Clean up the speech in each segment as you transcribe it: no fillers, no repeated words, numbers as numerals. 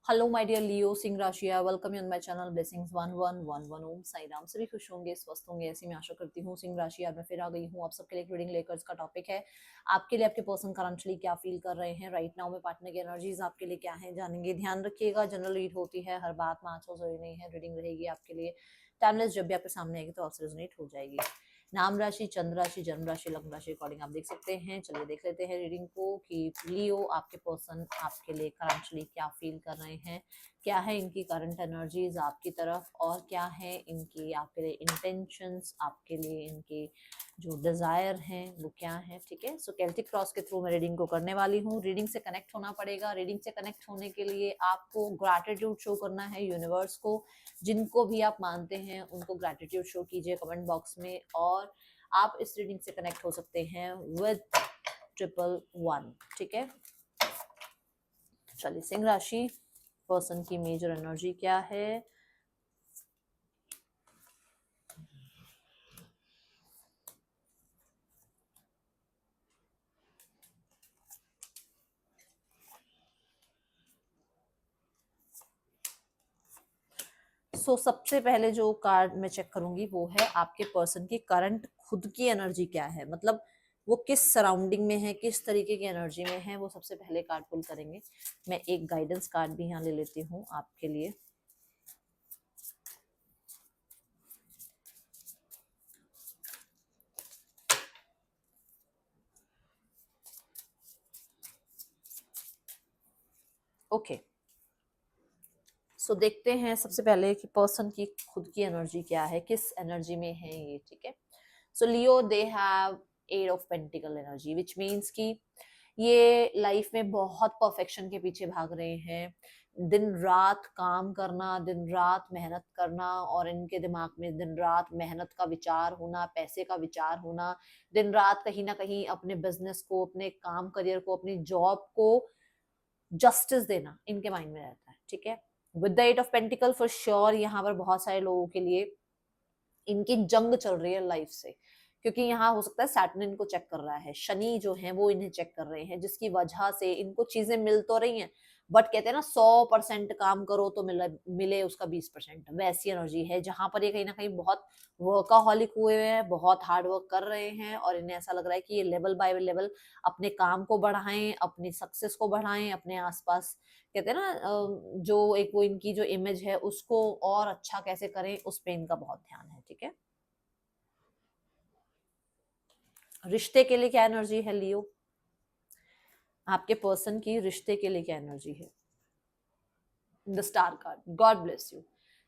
Hello my dear Leo सिंह राशिया, welcome you on my channel blessings 1111 Om Sai Ram. सभी खुश होंगे, स्वस्थ होंगे, ऐसी मैं आशा करती हूँ। सिंह राशि आज मैं फिर आ गई हूँ आप सबके लिए एक रीडिंग लेकर। इसका टॉपिक है आपके लिए आपके पर्सन करंटली क्या फील कर रहे हैं राइट नाउ में, पार्टनर की एनर्जीज आपके लिए क्या है जानेंगे। ध्यान रखिएगा, जनरल रीड होती है, हर बात में आंसर जरूरी नहीं है। रीडिंग रहेगी आपके लिए टाइमलेस, जब भी आपके सामने आएगी तो आपसे रेजोनेट हो जाएगी। नाम राशि, चंद्र राशि, जन्म राशि, लग्न राशि अकॉर्डिंग आप देख सकते हैं। चलिए देख लेते हैं रीडिंग को कि लियो आपके पर्सन आपके लिए करंटली क्या फील कर रहे हैं, क्या है इनकी करंट एनर्जीज आपकी तरफ, और क्या है इनकी आपके लिए इंटेंशंस, आपके लिए इनके जो डिजायर हैं वो क्या है। ठीक है, सो केल्टिक क्रॉस के थ्रू मैं रीडिंग को करने वाली हूँ। रीडिंग से कनेक्ट होना पड़ेगा। रीडिंग से कनेक्ट होने के लिए आपको ग्रैटिट्यूड शो करना है यूनिवर्स को। जिनको भी आप मानते हैं उनको ग्रैटिट्यूड शो कीजिए कमेंट बॉक्स में। और आप इस रीडिंग से कनेक्ट हो सकते हैं विद 111। ठीक है, चलिए सिंह राशि पर्सन की मेजर एनर्जी क्या है। सबसे पहले जो कार्ड मैं चेक करूंगी वो है आपके पर्सन की करंट खुद की एनर्जी क्या है, मतलब वो किस सराउंडिंग में है, किस तरीके की एनर्जी में है, वो सबसे पहले कार्ड पुल करेंगे। मैं एक गाइडेंस कार्ड भी यहाँ ले लेती हूँ आपके लिए। ओके, देखते हैं सबसे पहले कि पर्सन की खुद की एनर्जी क्या है, किस एनर्जी में है ये। ठीक है, so Leo they have 8 of pentacle energy, which means कि ये लाइफ में बहुत परफेक्शन के पीछे भाग रहे हैं। दिन रात काम करना, दिन रात मेहनत करना, और इनके दिमाग में दिन रात मेहनत का विचार होना, पैसे का विचार होना, दिन रात कहीं ना कहीं अपने बिजनेस को, अपने काम करियर को, अपनी जॉब को जस्टिस देना इनके माइंड में रहता है। ठीक है, with the 8 of pentacle for sure यहाँ पर बहुत सारे लोगों के लिए इनकी जंग चल रही है लाइफ से, क्योंकि यहाँ हो सकता है सैटर्न इनको चेक कर रहा है, शनि जो है वो इन्हें चेक कर रहे हैं, जिसकी वजह से इनको चीजें मिल तो रही हैं, बट कहते हैं ना 100% काम करो तो मिले उसका 20%, वैसी एनर्जी है जहां पर ये कहीं ना कहीं बहुत वर्काहॉलिक हुए हैं, बहुत हार्ड वर्क कर रहे हैं, और इन्हें ऐसा लग रहा है कि ये लेवल बाय लेवल अपने काम को बढ़ाएं, अपनी सक्सेस को बढ़ाएं, अपने आसपास कहते हैं ना जो एक वो इनकी जो इमेज है उसको और अच्छा कैसे करें, उस पे इनका बहुत ध्यान है। ठीक है, रिश्ते के लिए क्या एनर्जी है लियो, आपके पर्सन की रिश्ते के लिए क्या एनर्जी है। The star card, God bless you.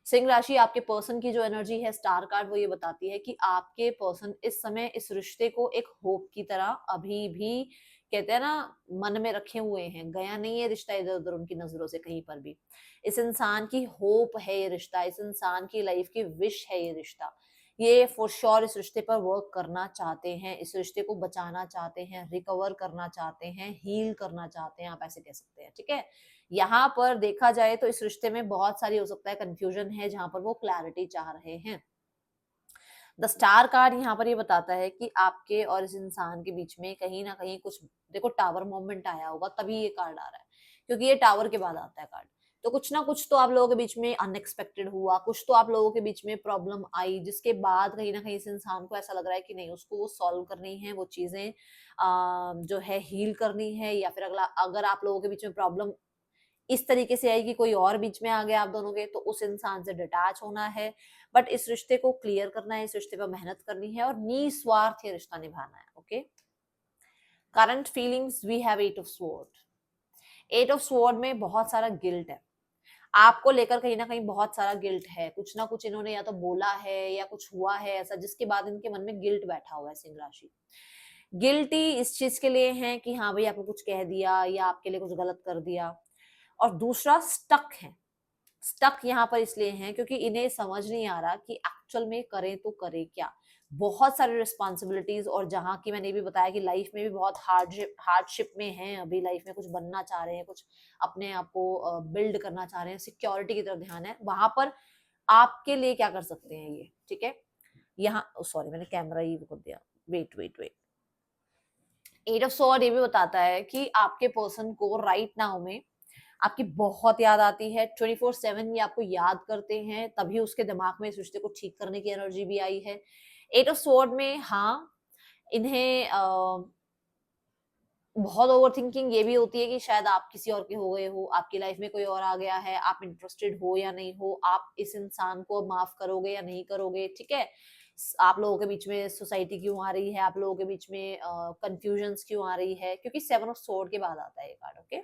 Singh राशि आपके पर्सन की जो एनर्जी है स्टार कार्ड, वो ये बताती है कि आपके पर्सन इस समय इस रिश्ते को एक होप की तरह अभी भी कहते हैं ना मन में रखे हुए हैं, गया नहीं है रिश्ता इधर उधर उनकी नजरों से कहीं पर भी। इस इंसान की होप है ये रिश्ता, इस इंसान की लाइफ की विश है ये रिश्ता। ये फॉर श्योर इस रिश्ते पर वर्क करना चाहते हैं, इस रिश्ते को बचाना चाहते हैं, रिकवर करना चाहते हैं, हील करना चाहते हैं, आप ऐसे कह सकते हैं। ठीक है, यहाँ पर देखा जाए तो इस रिश्ते में बहुत सारी हो सकता है कंफ्यूजन है जहां पर वो क्लैरिटी चाह रहे हैं। द स्टार कार्ड यहाँ पर ये बताता है कि आपके और इस इंसान के बीच में कहीं ना कहीं कुछ, देखो टावर मोमेंट आया होगा तभी ये कार्ड आ रहा है, क्योंकि ये टावर के बाद आता है कार्ड। तो कुछ ना कुछ तो आप लोगों के बीच में अनएक्सपेक्टेड हुआ, कुछ तो आप लोगों के बीच में प्रॉब्लम आई, जिसके बाद कहीं ना कहीं इस इंसान को ऐसा लग रहा है कि नहीं, उसको वो सॉल्व करनी है, वो चीजें जो है हील करनी है, या फिर अगला अगर आप लोगों के बीच में प्रॉब्लम इस तरीके से आई कि कोई और बीच में आ गया आप दोनों के, तो उस इंसान से डिटैच होना है, बट इस रिश्ते को क्लियर करना है, इस रिश्ते पर मेहनत करनी है और निस्वार्थ ये रिश्ता निभाना है। Okay, current feelings we have 8 of sword. 8 of sword में बहुत सारा गिल्ट है, आपको लेकर कहीं ना कहीं बहुत सारा गिल्ट है, कुछ ना कुछ इन्होंने या तो बोला है या कुछ हुआ है ऐसा जिसके बाद इनके मन में गिल्ट बैठा हुआ है। सिंह राशि गिल्टी इस चीज के लिए है कि हाँ भाई आपको कुछ कह दिया या आपके लिए कुछ गलत कर दिया, और दूसरा स्टक है। स्टक यहाँ पर इसलिए हैं क्योंकि इन्हें समझ नहीं आ रहा कि एक्चुअल में करें तो करें क्या। बहुत सारी रिस्पॉन्सिबिलिटीज, और जहाँ की मैंने भी बताया कि लाइफ में भी बहुत हार्डशिप में हैं, अभी लाइफ में कुछ बनना चाह रहे हैं, कुछ अपने आप को बिल्ड करना चाह रहे हैं, सिक्योरिटी की तरफ ध्यान है, वहां पर आपके लिए क्या कर सकते हैं ये। ठीक है, यहाँ सॉरी मैंने कैमरा ही कर दिया, wait wait wait. 8 of sword ये भी बताता है कि आपके पर्सन को राइट नाउ में आपकी बहुत याद आती है, 24/7 ये आपको याद करते हैं, तभी उसके दिमाग में इस रिश्ते को ठीक करने की एनर्जी भी आई है। 8 ऑफ स्वॉर्ड में हाँ, इन्हें बहुत ओवरथिंकिंग ये भी होती है कि शायद आप किसी और के हो गए हो, आपकी लाइफ में कोई और आ गया है, आप इंटरेस्टेड हो या नहीं हो, आप इस इंसान को माफ करोगे या नहीं करोगे, ठीक है? आप लोगों के बीच में सोसाइटी क्यों आ रही है, आप लोगों के बीच में कंफ्यूजन्स क्यों आ रही है, क्योंकि 7 ऑफ स्वॉर्ड के बाद आता है ये card, okay?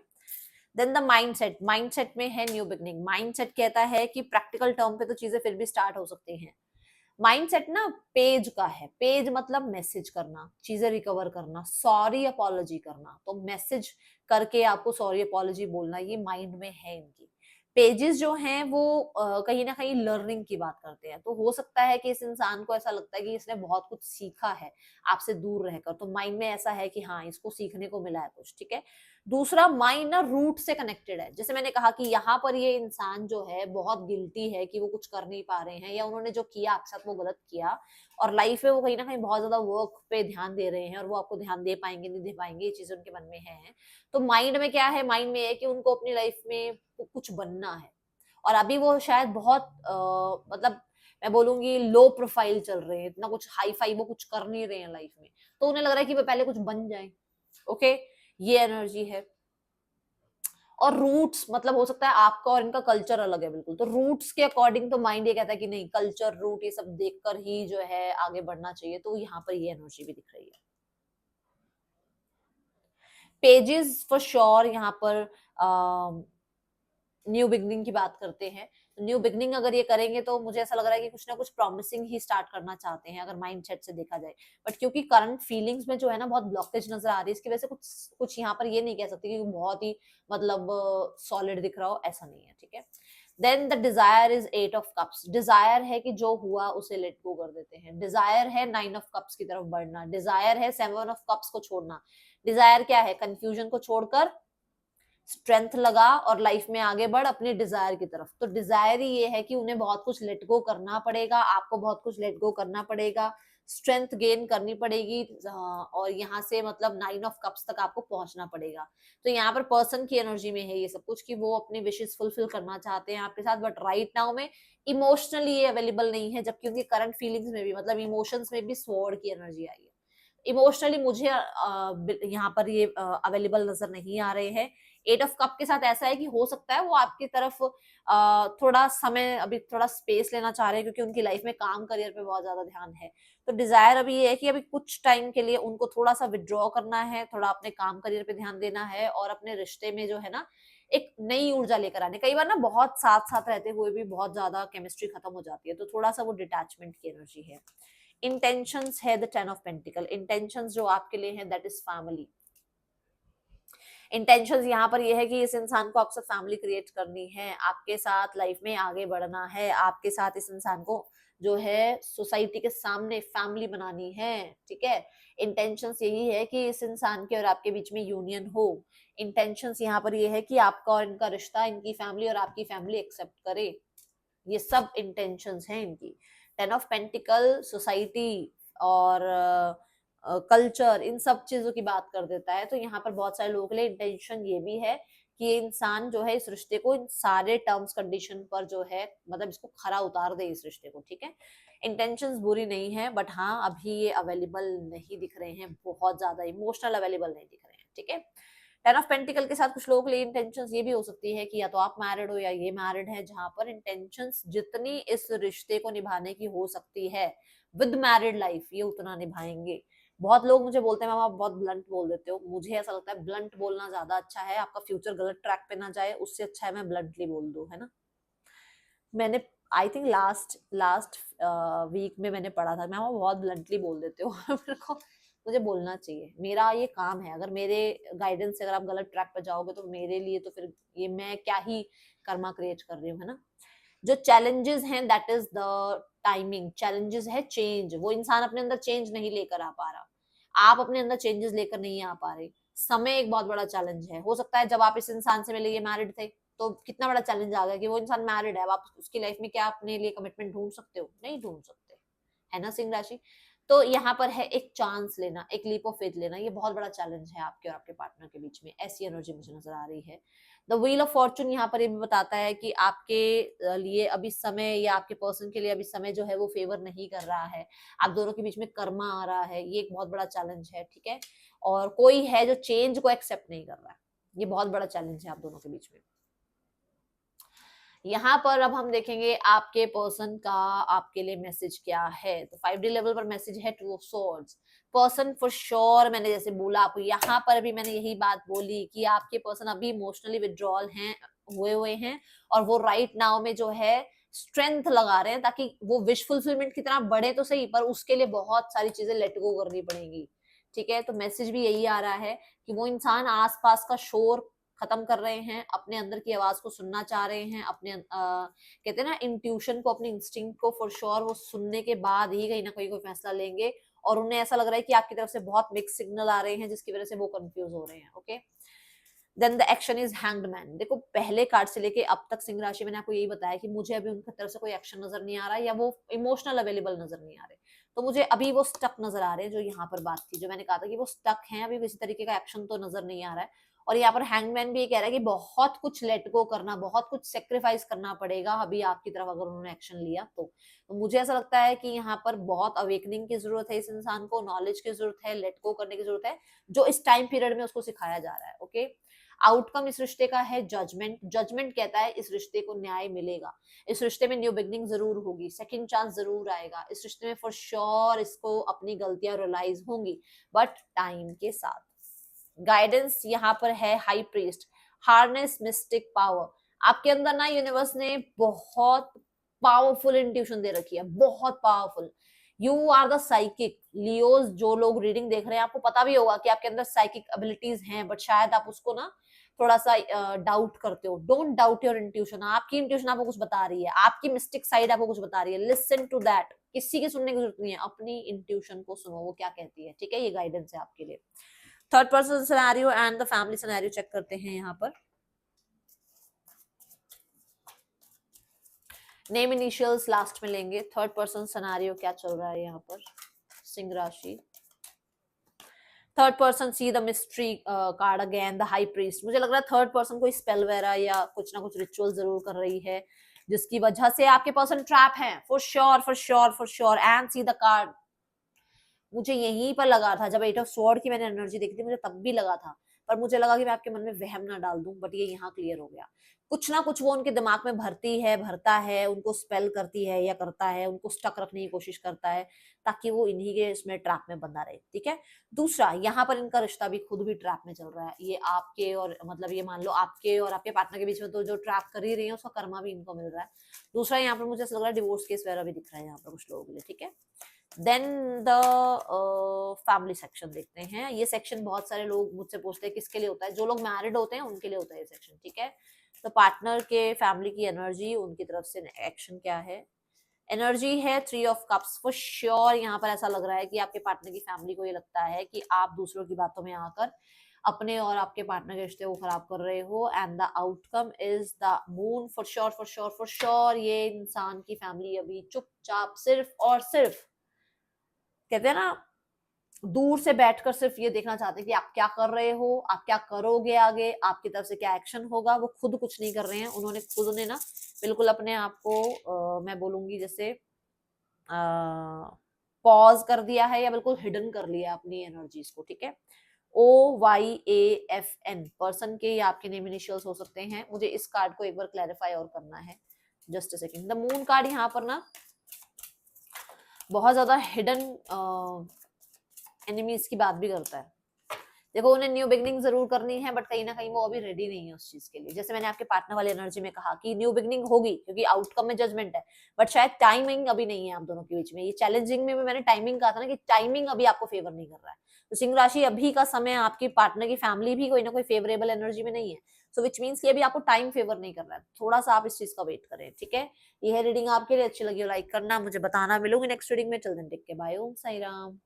Then the mindset, mindset में है न्यू बिगनिंग। माइंडसेट कहता है कि प्रैक्टिकल टर्म पे तो चीजें फिर भी स्टार्ट हो सकती हैं। माइंडसेट ना पेज का है, पेज मतलब मैसेज करना, चीजें रिकवर करना, सॉरी अपॉलॉजी करना, तो मैसेज करके आपको सॉरी अपॉलॉजी बोलना, ये माइंड में है इनकी। पेजेस जो हैं वो कहीं ना कहीं लर्निंग की बात करते हैं, तो हो सकता है कि इस इंसान को ऐसा लगता है कि इसने बहुत कुछ सीखा है आपसे दूर रहकर, तो माइंड में ऐसा है कि हाँ इसको सीखने को मिला है कुछ, ठीक है? दूसरा, माइंड ना रूट से कनेक्टेड है, जैसे मैंने कहा कि यहाँ पर ये इंसान जो है बहुत गिल्टी है कि वो कुछ कर नहीं पा रहे हैं, या उन्होंने जो किया आपके साथ वो गलत किया, और लाइफ में वो कहीं ना कहीं बहुत ज्यादा वर्क पे ध्यान दे रहे हैं, और वो आपको ध्यान दे पाएंगे नहीं दे पाएंगे, ये चीजें उनके मन में है। तो माइंड में क्या है, माइंड में है कि उनको अपनी लाइफ में कुछ बनना है, और अभी वो शायद बहुत मतलब मैं बोलूंगी लो प्रोफाइल चल रहे हैं, इतना कुछ हाई फाई वो कुछ कर नहीं रहे हैं लाइफ में, तो उन्हें लग रहा है कि वो पहले कुछ बन जाए, ओके? ये एनर्जी है। और रूट्स मतलब हो सकता है आपका और इनका कल्चर अलग है बिल्कुल, तो रूट्स के अकॉर्डिंग तो माइंड ये कहता है कि नहीं, कल्चर रूट ये सब देखकर ही जो है आगे बढ़ना चाहिए, तो यहाँ पर ये एनर्जी भी दिख रही है। पेजेस फॉर श्योर यहाँ पर न्यू बिगनिंग की बात करते हैं, न्यू बिगनिंग अगर ये करेंगे तो मुझे ऐसा लग रहा है कि कुछ ना कुछ प्रॉमिसिंग ही स्टार्ट करना चाहते हैं, अगर माइंडसेट से देखा जाए। बट क्योंकि करंट फीलिंग्स में जो है ना बहुत ब्लॉकेज नजर आ रही है, इसकी वजह से कुछ कुछ यहाँ पर ये नहीं कह सकते कि बहुत ही मतलब सॉलिड दिख रहा हो, ऐसा नहीं है, ठीक है? Then the desire is 8 of cups. Desire है कि जो हुआ उसे लेट गो कर देते हैं, डिजायर है 9 ऑफ कप्स की तरफ बढ़ना, डिजायर है 7 ऑफ कप्स को छोड़ना। डिजायर क्या है? कंफ्यूजन को छोड़कर स्ट्रेंथ लगा और लाइफ में आगे बढ़ अपने डिजायर की तरफ। तो डिजायर ही ये है कि उन्हें बहुत कुछ लेट गो करना पड़ेगा, आपको बहुत कुछ लेट गो करना पड़ेगा, स्ट्रेंथ गेन करनी पड़ेगी, और यहाँ से मतलब 9 ऑफ कप्स तक आपको पहुंचना पड़ेगा। तो यहाँ पर पर्सन की एनर्जी में है ये सब कुछ कि वो अपने विशेष फुलफिल करना चाहते हैं आपके साथ, बट राइट नाउ में इमोशनली ये अवेलेबल नहीं है, जबकि उनकी करंट फीलिंग्स में भी मतलब इमोशंस में भी स्वॉर्ड की एनर्जी आई है। इमोशनली मुझे यहाँ पर ये अवेलेबल नजर नहीं आ रहे हैं। 8 ऑफ कप के साथ ऐसा है कि हो सकता है वो आपकी तरफ थोड़ा समय, अभी थोड़ा स्पेस लेना चाह रहे हैं, क्योंकि उनकी लाइफ में काम करियर पे बहुत ज्यादा ध्यान है। तो डिजायर अभी ये है कि अभी कुछ टाइम के लिए उनको थोड़ा सा विड्रॉ करना है, थोड़ा अपने काम करियर पे ध्यान देना है, और अपने रिश्ते में जो है ना एक नई ऊर्जा लेकर आने। कई बार ना बहुत साथ साथ रहते हुए भी बहुत ज्यादा केमिस्ट्री खत्म हो जाती है, तो थोड़ा सा वो डिटैचमेंट की एनर्जी है। इंटेंशंस है द 10 ऑफ पेंटिकल। इंटेंशंस जो आपके लिए है दैट इज फैमिली। इंटेंशंस यहाँ पर ये है कि इस इंसान को आपसे फैमिली क्रिएट करनी है, आपके साथ लाइफ में आगे बढ़ना है, आपके साथ इस इंसान को जो है सोसाइटी के सामने फैमिली बनानी है, ठीक है? इंटेंशंस यही है कि इस इंसान के और आपके बीच में यूनियन हो। इंटेंशंस यहाँ पर ये है कि आपका और इनका रिश्ता, इनकी फैमिली और आपकी फैमिली एक्सेप्ट करे, ये सब इंटेंशंस हैं इनकी। 10 ऑफ पेंटिकल सोसाइटी और कल्चर, इन सब चीजों की बात कर देता है। तो यहाँ पर बहुत सारे लोगों के लिए इंटेंशन ये भी है कि ये इंसान जो है इस रिश्ते को इन सारे टर्म्स कंडीशन पर जो है मतलब इसको खरा उतार दे इस रिश्ते को, ठीक है? इंटेंशंस बुरी नहीं है, बट हाँ अभी ये अवेलेबल नहीं दिख रहे हैं, बहुत ज्यादा इमोशनल अवेलेबल नहीं दिख रहे हैं, ठीक है? 10 ऑफ पेंटिकल के साथ कुछ लोगों के लिए इंटेंशंस ये भी हो सकती है कि या तो आप मैरिड हो या ये मैरिड है, जहां पर इंटेंशंस जितनी इस रिश्ते को निभाने की हो सकती है विद मैरिड लाइफ, ये उतना निभाएंगे। बहुत लोग मुझे बोलते हैं मैम आप बहुत ब्लंट बोल देते हो, मुझे ऐसा लगता है ब्लंट बोलना ज्यादा अच्छा है, आपका फ्यूचर गलत ट्रैक पे ना जाए, उससे अच्छा है मैं ब्लंटली बोल दूं, है ना? मैंने I think last last week में मैंने पढ़ा था, मैम आप बहुत ब्लंटली बोल देते हो मेरे को, मुझे बोलना चाहिए, मेरा ये काम है, अगर मेरे गाइडेंस से अगर आप गलत ट्रैक पर जाओगे तो मेरे लिए तो फिर ये मैं क्या ही कर्मा क्रिएट कर रही हूँ, है ना? जो चैलेंजेस हैं that is the timing. Challenges है चेंज, वो इंसान अपने अंदर चेंज नहीं लेकर आ पा रहा, आप अपने अंदर चेंजेस लेकर नहीं आ पा रहे। समय एक बहुत बड़ा चैलेंज है। हो सकता है जब आप इस इंसान से मिले ये मैरिड थे, तो कितना बड़ा चैलेंज आ गया कि वो इंसान मैरिड है, अब आप उसकी लाइफ में क्या अपने लिए कमिटमेंट ढूंढ सकते हो? नहीं ढूंढ सकते, है ना सिंह राशि? तो यहाँ पर है एक चांस लेना, एक लीप ऑफ फेथ लेना, ये बहुत बड़ा चैलेंज है आपके और आपके पार्टनर के बीच में, ऐसी एनर्जी मुझे नजर आ रही है। द व्हील ऑफ फॉर्चून यहाँ पर ये भी बताता है कि आपके लिए अभी समय या आपके पर्सन के लिए अभी समय जो है वो फेवर नहीं कर रहा है, आप दोनों के बीच में कर्मा आ रहा है, ये एक बहुत बड़ा चैलेंज है, ठीक है। और कोई है जो चेंज को एक्सेप्ट नहीं कर रहा है, ये बहुत बड़ा चैलेंज है आप दोनों के बीच में। यहाँ पर अब हम देखेंगे आपके पर्सन का आपके लिए मैसेज क्या है। तो 5D लेवल पर मैसेज है two of swords. Person for sure, मैंने जैसे बोला आपको, यहाँ पर भी मैंने यही बात बोली कि आपके पर्सन अभी इमोशनली विड्रॉल हैं, हुए हैं, और वो राइट नाउ में जो है स्ट्रेंथ लगा रहे हैं ताकि वो विश फुलफिलमेंट की तरह बढ़े तो सही, पर उसके लिए बहुत सारी चीजें लेट गो करनी पड़ेगी, ठीक है। तो मैसेज भी यही आ रहा है कि वो इंसान आसपास का शोर खत्म कर रहे हैं, अपने अंदर की आवाज को सुनना चाह रहे हैं, अपने कहते हैं ना इंट्यूशन को, अपने इंस्टिंक्ट को फॉर श्योर वो सुनने के बाद ही कहीं ना कहीं कोई फैसला लेंगे। और उन्हें ऐसा लग रहा है कि आपकी तरफ से बहुत मिक्स सिग्नल आ रहे हैं जिसकी वजह से वो कंफ्यूज हो रहे हैं, okay. Then the action is hanged man. देखो पहले कार्ड से लेके अब तक सिंह राशि, मैंने आपको यही बताया कि मुझे अभी उनकी तरफ से कोई एक्शन नजर नहीं आ रहा है या वो इमोशनल अवेलेबल नजर नहीं आ रहे, तो मुझे अभी वो स्टक नजर आ रहे हैं। जो यहाँ पर बात थी, जो मैंने कहा था कि वो स्टक हैं, अभी किसी तरीके का एक्शन तो नजर नहीं आ रहा है। और यहाँ पर हैंगमैन भी ये कह रहा है कि बहुत कुछ लेट गो करना, बहुत कुछ सेक्रीफाइस करना पड़ेगा अभी आपकी तरफ अगर उन्होंने एक्शन लिया तो मुझे ऐसा लगता है कि यहाँ पर बहुत अवेकनिंग की जरूरत है इस इंसान को, नॉलेज की जरूरत है, लेट गो करने की जरूरत है, जो इस टाइम पीरियड में उसको सिखाया जा रहा है, ओके। आउटकम इस रिश्ते का है जजमेंट। जजमेंट कहता है इस रिश्ते को न्याय मिलेगा, इस रिश्ते में न्यू बिगनिंग जरूर होगी, सेकंड चांस जरूर आएगा, इस रिश्ते में फॉर श्योर इसको अपनी गलतियां रियलाइज होंगी, बट टाइम के साथ। गाइडेंस यहाँ पर है high priest, harness mistake power. आपके अंदर ना यूनिवर्स ने बहुत पावरफुल इंट्यूशन दे रखी है, बहुत powerful. You are the psychic Leos. जो लोग रीडिंग देख रहे हैं आपको पता भी होगा कि आपके अंदर साइकिक एबिलिटीज हैं, बट शायद आप उसको ना थोड़ा सा डाउट करते हो। Don't doubt your intuition. आपकी इंट्यूशन आपको कुछ बता रही है, आपकी मिस्टिक साइड आपको कुछ बता रही है, लिसन टू दैट। किसी की सुनने की जरूरत नहीं है, अपनी इंट्यूशन को सुनो वो क्या कहती है, ठीक है। ये गाइडेंस है आपके लिए। Third person scenario and the family scenario check करते हैं यहाँ पर। नेम इनिशियल्स लास्ट में लेंगे। थर्ड पर्सन सिनेरियो क्या चल रहा है यहाँ पर सिंह राशि। Third person see the mystery card again, the high priest. मुझे लग रहा है थर्ड पर्सन कोई स्पेल वगैरह या कुछ ना कुछ रिचुअल जरूर कर रही है जिसकी वजह से आपके पर्सन ट्रैप हैं, for sure for sure for sure. And see the card, मुझे यहीं पर लगा था जब 8 ऑफ स्वॉर्ड की मैंने एनर्जी देखी थी, मुझे तब भी लगा था, पर मुझे लगा कि मैं आपके मन में वहम ना डाल दूं, बट ये यहाँ क्लियर हो गया। कुछ ना कुछ वो उनके दिमाग में भरती है, भरता है, उनको स्पेल करती है या करता है, उनको स्टक रखने की कोशिश करता है ताकि वो इन्हीं के इसमें ट्रैप में बंधा रहे, ठीक है। दूसरा, यहाँ पर इनका रिश्ता भी खुद भी ट्रैप में चल रहा है। ये आपके और मतलब ये मान लो आपके और आपके पार्टनर के बीच में तो जो ट्रैप कर ही रही है उसका कर्मा भी इनको मिल रहा है। दूसरा, यहाँ पर मुझे ऐसा लग रहा है डिवोर्स केस वगैरह भी दिख रहा है यहाँ पर कुछ लोगों के लिए, ठीक है। देन द फैमिली सेक्शन देखते हैं। ये सेक्शन बहुत सारे लोग मुझसे पूछते हैं किसके लिए होता है। जो लोग मैरिड होते हैं उनके लिए होता है ये सेक्शन, ठीक है। तो पार्टनर के फैमिली की एनर्जी, उनकी तरफ से एक्शन क्या है। एनर्जी है 3 ऑफ कप्स। फॉर श्योर यहाँ पर ऐसा लग रहा है कि आपके पार्टनर की फैमिली को ये लगता है कि आप दूसरों की बातों में आकर अपने और आपके पार्टनर के रिश्ते को खराब कर रहे हो। And the outcome is the moon. For sure for sure for sure ये इंसान की फैमिली अभी चुपचाप सिर्फ और सिर्फ, कहते हैं ना, दूर से बैठकर सिर्फ ये देखना चाहते हैं कि आप क्या कर रहे हो, आप क्या करोगे, आगे आपकी तरफ से क्या एक्शन होगा। वो खुद कुछ नहीं कर रहे हैं, उन्होंने खुद ने ना बिल्कुल अपने आप को मैं बोलूंगी जैसे पॉज कर दिया है या बिल्कुल हिडन कर लिया अपनी एनर्जीज को, ठीक है। OYAFN पर्सन के या आपके नेम इनिशियल्स हो सकते हैं। मुझे इस कार्ड को एक बार क्लैरिफाई और करना है, just a second. The moon card यहाँ पर ना बहुत ज्यादा हिडन एनिमीज की बात भी करता है। देखो उन्हें न्यू बिगनिंग जरूर करनी है, बट कहीं ना कहीं वो अभी रेडी नहीं है उस चीज के लिए। जैसे मैंने आपके पार्टनर वाली एनर्जी में कहा कि न्यू बिगनिंग होगी क्योंकि आउटकम में जजमेंट है, बट शायद टाइमिंग अभी नहीं है आप दोनों के बीच में। ये चैलेंजिंग में भी मैंने टाइमिंग कहा था ना कि टाइमिंग अभी आपको फेवर नहीं कर रहा है। तो सिंह राशि अभी का समय आपकी पार्टनर की फैमिली भी कोई ना कोई फेवरेबल एनर्जी में नहीं है, सो विच मीन्स कि अभी आपको टाइम फेवर नहीं कर रहा है। थोड़ा सा आप इस चीज का वेट करें, ठीक है। ये है रीडिंग आपके लिए, अच्छी लगी हो लाइक करना, मुझे बताना। मिलूंगी नेक्स्ट रीडिंग में। चल दिन टिक के बाय। ओम साई राम।